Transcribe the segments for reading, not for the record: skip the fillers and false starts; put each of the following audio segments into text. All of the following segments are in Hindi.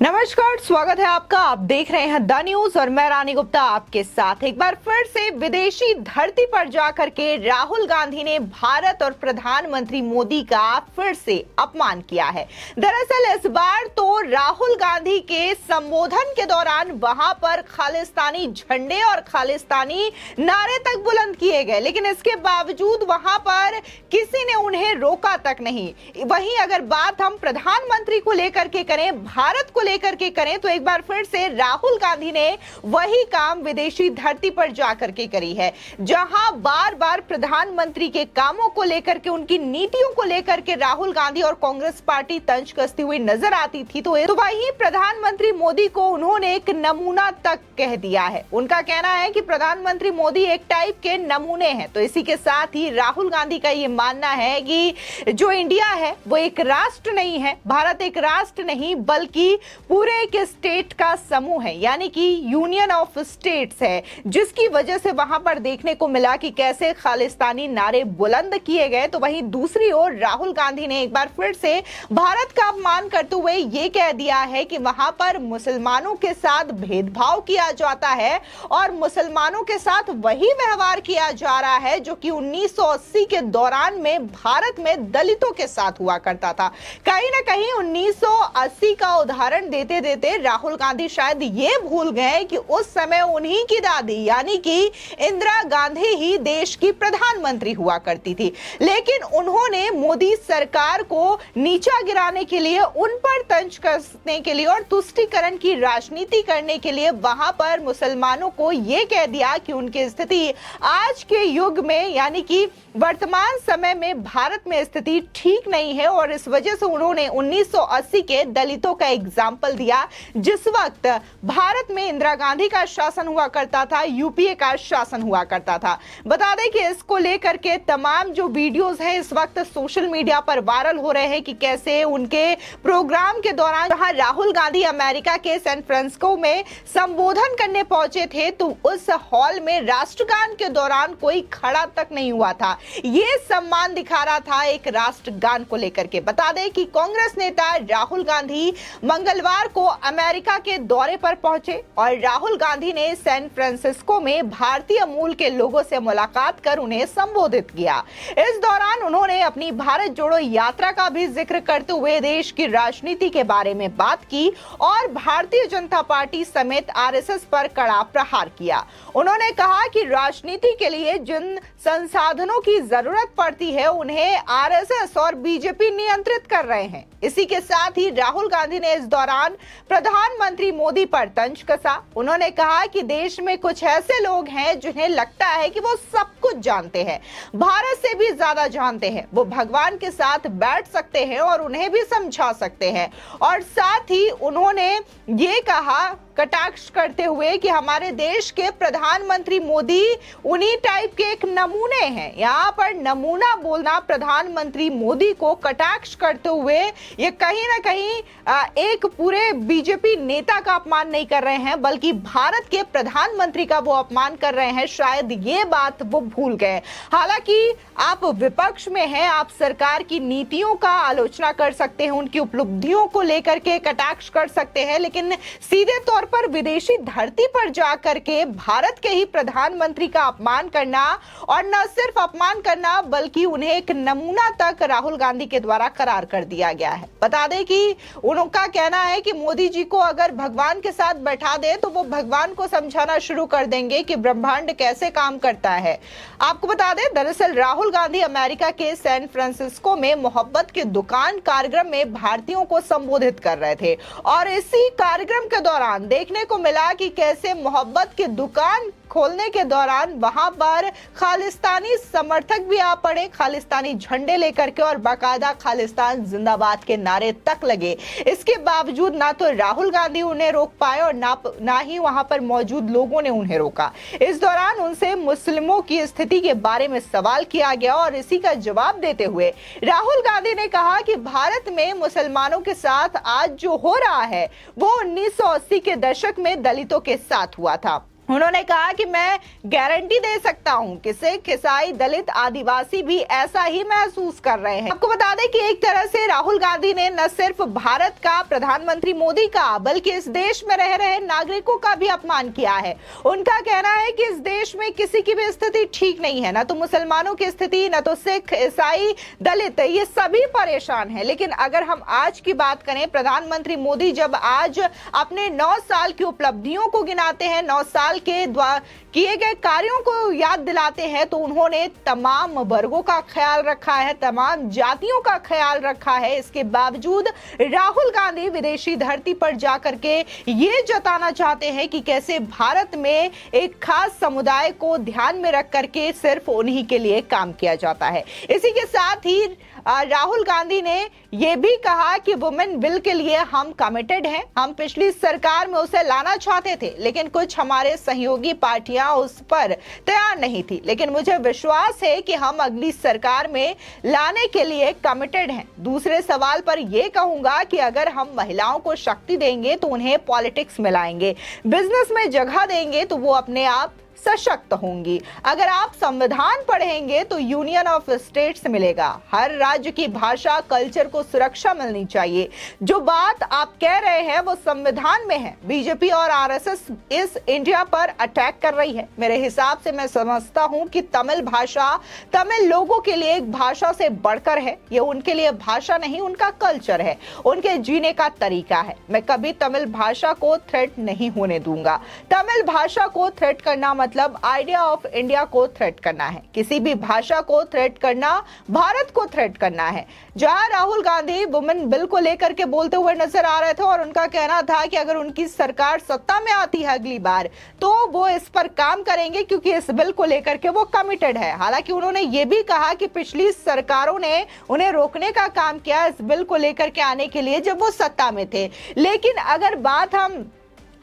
नमस्कार, स्वागत है आपका। आप देख रहे हैं द न्यूज और मैं रानी गुप्ता आपके साथ। एक बार फिर से विदेशी धरती पर जाकर के राहुल गांधी ने भारत और प्रधानमंत्री मोदी का फिर से अपमान किया है। दरअसल इस बार तो राहुल गांधी के संबोधन के दौरान वहां पर खालिस्तानी झंडे और खालिस्तानी नारे तक बुलंद किए गए, लेकिन इसके बावजूद वहां पर किसी ने उन्हें रोका तक नहीं। वहीं अगर बात हम प्रधानमंत्री को लेकर के करें, भारत को लेकर के करें, तो एक बार फिर से राहुल गांधी ने वही काम विदेशी धरती पर जाकर के करी है, जहां बार बार प्रधानमंत्री के कामों को लेकर के, उनकी नीतियों को लेकर के राहुल गांधी और कांग्रेस पार्टी तंज कसती हुई नजर आती थी। तो वही प्रधानमंत्री मोदी को उन्होंने एक नमूना तक कह दिया है। उनका कहना है कि प्रधानमंत्री मोदी एक टाइप के नमूने हैं। तो इसी के साथ ही राहुल गांधी का ये मानना है कि जो इंडिया है वो एक राष्ट्र नहीं है, भारत एक राष्ट्र नहीं बल्कि पूरे एक स्टेट का समूह है, यानी कि यूनियन ऑफ स्टेट्स है, जिसकी वजह से वहां पर देखने को मिला कि कैसे खालिस्तानी नारे बुलंद किए गए। तो वहीं दूसरी ओर राहुल गांधी ने एक बार फिर से भारत का अपमान करते हुए ये कह दिया है कि वहां पर मुसलमानों के साथ भेदभाव किया जाता है और मुसलमानों के साथ वही व्यवहार किया जा रहा है जो कि 1980 के दौरान में भारत में दलितों के साथ हुआ करता था। कहीं ना कहीं 1980 का उदाहरण देते देते राहुल गांधी शायद ये भूल गए कि उस समय उन्हीं की दादी यानी कि इंदिरा गांधी ही देश की प्रधानमंत्री हुआ करती थी, लेकिन उन्होंने मोदी सरकार को नीचा गिराने के लिए, उन पर तंज कसने के लिए और तुष्टीकरण की राजनीति करने के लिए वहां पर मुसलमानों को यह कह दिया कि उनकी स्थिति आज के युग में यानी कि वर्तमान समय में भारत में स्थिति ठीक नहीं है। और इस वजह से उन्होंने 1980 के दलितों का एग्जाम्पल दिया, जिस वक्त भारत में इंदिरा गांधी का शासन हुआ करता था, यूपीए का शासन हुआ करता था। बता दें कि इसको लेकर के तमाम जो वीडियोस हैं इस वक्त सोशल मीडिया पर वायरल हो रहे हैं कि कैसे उनके प्रोग्राम के दौरान जहां राहुल गांधी अमेरिका के सैन फ्रांसिस्को में संबोधन करने पहुंचे थे, तो उस हॉल में राष्ट्रगान के दौरान कोई खड़ा तक नहीं हुआ था। ये सम्मान दिखा रहा था एक राष्ट्रगान को लेकर के। बता दें कि कांग्रेस नेता राहुल गांधी मंगलवार को अमेरिका के दौरे पर पहुंचे और राहुल गांधी ने सैन फ्रांसिस्को में भारतीय मूल के लोगों से मुलाकात कर उन्हें संबोधित किया। इस दौरान उन्होंने अपनी भारत जोड़ो यात्रा का भी जिक्र करते हुए देश की राजनीति के बारे में बात की और भारतीय जनता पार्टी समेत आरएसएस पर कड़ा प्रहार किया। उन्होंने कहा कि राजनीति के लिए जिन संसाधनों की जरूरत पड़ती है उन्हें आरएसएस और बीजेपी नियंत्रित कर रहे हैं। इसी के साथ ही राहुल गांधी ने इस दौरान प्रधानमंत्री मोदी पर तंज कसा। उन्होंने कहा कि देश में कुछ ऐसे लोग हैं जिन्हें लगता है कि वो सब कुछ जानते हैं, भारत से भी ज्यादा जानते हैं, वो भगवान के साथ बैठ सकते हैं और उन्हें भी समझा सकते हैं। और साथ ही उन्होंने ये कहा कटाक्ष करते हुए कि हमारे देश के प्रधानमंत्री मोदी उन्हीं टाइप के एक नमूने हैं। यहाँ पर नमूना बोलना प्रधानमंत्री मोदी को कटाक्ष करते हुए ये कहीं ना कहीं एक पूरे बीजेपी नेता का अपमान नहीं कर रहे हैं बल्कि भारत के प्रधानमंत्री का वो अपमान कर रहे हैं। शायद ये बात वो भूल गए। हालांकि आप विपक्ष में हैं, आप सरकार की नीतियों का आलोचना कर सकते हैं, उनकी उपलब्धियों को लेकर के कटाक्ष कर सकते हैं, लेकिन सीधे तौर पर विदेशी धरती पर जाकर के भारत के ही प्रधानमंत्री का अपमान करना और न सिर्फ अपमान करना बल्कि उन्हें एक नमूना तक राहुल गांधी के द्वारा करार कर दिया गया है। बता दें कि उनका कहना है कि मोदी जी को अगर भगवान के साथ बैठा दे तो वो भगवान को समझाना शुरू कर देंगे कि ब्रह्मांड कैसे काम करता है। आपको बता दें दरअसल राहुल गांधी अमेरिका के सैन फ्रांसिस्को में मोहब्बत की दुकान कार्यक्रम में भारतीयों को संबोधित कर रहे थे और इसी कार्यक्रम के दौरान देखने को मिला कि कैसे मोहब्बत की दुकान खोलने के दौरान वहां पर खालिस्तानी समर्थक भी आ पड़े, खालिस्तानी झंडे लेकर के और बाकायदा खालिस्तान जिंदाबाद के नारे तक लगे। इसके बावजूद ना तो राहुल गांधी उन्हें रोक पाए और ना ही वहां पर मौजूद लोगों ने उन्हें रोका। इस दौरान उनसे मुस्लिमों की स्थिति के बारे में सवाल किया गया और इसी का जवाब देते हुए राहुल गांधी ने कहा कि भारत में मुसलमानों के साथ आज जो हो रहा है वो 1980 के दशक में दलितों के साथ हुआ था। उन्होंने कहा कि मैं गारंटी दे सकता हूं कि सिख, ईसाई, दलित, आदिवासी भी ऐसा ही महसूस कर रहे हैं। आपको बता दें कि एक तरह से राहुल गांधी ने न सिर्फ भारत का, प्रधानमंत्री मोदी का, बल्कि इस देश में रह रहे नागरिकों का भी अपमान किया है। उनका कहना है कि इस देश में किसी की भी स्थिति ठीक नहीं है, न तो मुसलमानों की स्थिति, न तो सिख, ईसाई, दलित, ये सभी परेशान है। लेकिन अगर हम आज की बात करें, प्रधानमंत्री मोदी जब आज अपने 9 साल की उपलब्धियों को गिनाते हैं, 9 साल के द्वारा किए गए कार्यों को याद दिलाते हैं, तो उन्होंने तमाम वर्गों का ख्याल रखा है, तमाम जातियों का ख्याल रखा है। इसके बावजूद राहुल गांधी विदेशी धरती पर जाकर के ये जताना चाहते हैं कि कैसे भारत में एक खास समुदाय को ध्यान में रख करके सिर्फ उन्हीं के लिए काम किया जाता है। इसी के साथ ही राहुल गांधी ने यह भी कहा कि वुमेन बिल के लिए हम कमिटेड हैं। हम पिछली सरकार में उसे लाना चाहते थे, लेकिन कुछ हमारे सहयोगी पार्टियां उस पर तैयार नहीं थी, लेकिन मुझे विश्वास है कि हम अगली सरकार में लाने के लिए कमिटेड हैं। दूसरे सवाल पर यह कहूंगा कि अगर हम महिलाओं को शक्ति देंगे तो उन्हें पॉलिटिक्स में लाएंगे, बिजनेस में जगह देंगे तो वो अपने आप सशक्त होंगी। अगर आप संविधान पढ़ेंगे तो यूनियन ऑफ स्टेट्स मिलेगा। हर राज्य की भाषा, कल्चर को सुरक्षा मिलनी चाहिए। जो बात आप कह रहे हैं वो संविधान में है। बीजेपी और आरएसएस इस इंडिया पर अटैक कर रही है। मेरे हिसाब से मैं समझता हूं कि तमिल भाषा तमिल लोगों के लिए एक भाषा से बढ़कर है। ये उनके लिए भाषा नहीं, उनका कल्चर है, उनके जीने का तरीका है। मैं कभी तमिल भाषा को थ्रेट नहीं होने दूंगा। तमिल भाषा को थ्रेट करना मतलब आइडिया ऑफ इंडिया को थ्रेट करना है। किसी भी भाषा को थ्रेट करना भारत को थ्रेट करना है। जहां राहुल गांधी वुमेन बिल को लेकर के बोलते हुए नजर आ रहे थे और उनका कहना था कि अगर उनकी सरकार सत्ता में आती है अगली बार तो वो इस पर काम करेंगे, क्योंकि इस बिल को लेकर के वो कमिटेड है। हालांकि उन्होंने ये भी कहा कि पिछली सरकारों ने उन्हें रोकने का काम किया इस बिल को लेकर के आने के लिए जब वो सत्ता में थे। लेकिन अगर बात हम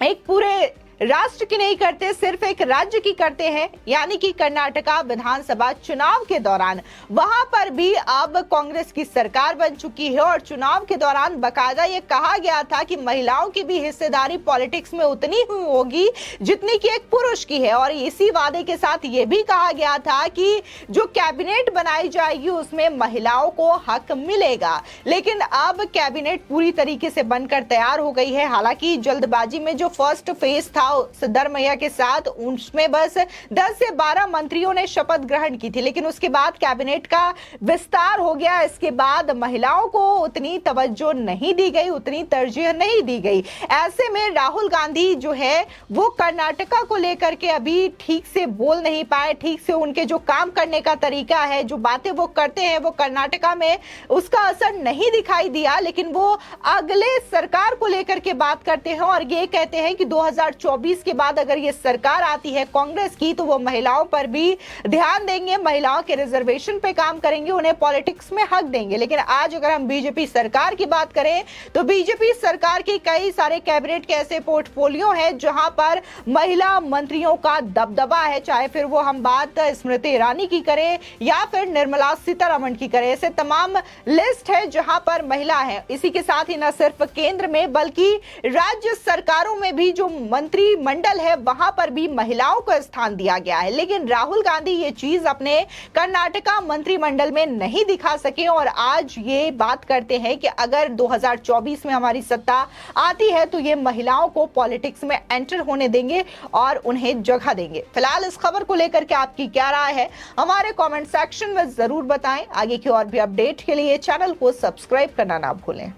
एक पूरे राष्ट्र की नहीं करते, सिर्फ एक राज्य की करते हैं, यानी कि कर्नाटका विधानसभा चुनाव के दौरान, वहां पर भी अब कांग्रेस की सरकार बन चुकी है और चुनाव के दौरान बकायदा ये कहा गया था कि महिलाओं की भी हिस्सेदारी पॉलिटिक्स में उतनी ही होगी जितनी कि एक पुरुष की है। और इसी वादे के साथ ये भी कहा गया था कि जो कैबिनेट बनाई जाएगी उसमें महिलाओं को हक मिलेगा। लेकिन अब कैबिनेट पूरी तरीके से बनकर तैयार हो गई है। हालांकि जल्दबाजी में जो फर्स्ट फेज था सिद्धरमैया के साथ, उसमें बस 10 से 12 मंत्रियों ने शपथ ग्रहण की थी, लेकिन उसके बाद कैबिनेट का विस्तार हो गया। इसके बाद महिलाओं को उतनी तवज्जो नहीं दी गई, उतनी तरजीह नहीं दी गई। ऐसे में राहुल गांधी जो है वो कर्नाटका को लेकर के अभी ठीक से बोल नहीं पाए। ठीक से उनके जो काम करने का तरीका है, जो बातें वो करते हैं, वो कर्नाटका में उसका असर नहीं दिखाई दिया। लेकिन वो अगले सरकार को लेकर के बात करते हैं और ये कहते हैं कि 2024 के बाद अगर ये सरकार आती है कांग्रेस की तो वो महिलाओं पर भी ध्यान देंगे, महिलाओं के रिजर्वेशन पे काम करेंगे, उन्हें पॉलिटिक्स में हक देंगे। लेकिन आज अगर हम बीजेपी सरकार की बात करें तो बीजेपी सरकार की कई सारे कैबिनेट के ऐसे पोर्टफोलियो है जहां पर महिला मंत्रियों का दबदबा है, चाहे फिर वो हम बात स्मृति ईरानी की करें या फिर निर्मला सीतारमण की करें। ऐसे तमाम लिस्ट है जहां पर महिला है। इसी के साथ ही न सिर्फ केंद्र में बल्कि राज्य सरकारों में भी जो मंत्रिमंडल है वहां पर भी महिलाओं को स्थान दिया गया है। लेकिन राहुल गांधी ये चीज अपने कर्नाटका मंत्रिमंडल में नहीं दिखा सके और आज ये बात करते हैं कि अगर 2024 में हमारी सत्ता आती है तो ये महिलाओं को पॉलिटिक्स में एंटर होने देंगे और उन्हें जगह देंगे। फिलहाल इस खबर को लेकर के आपकी क्या राय है हमारे कमेंट सेक्शन में जरूर बताएं। आगे की और भी अपडेट के लिए चैनल को सब्सक्राइब करना ना भूलें।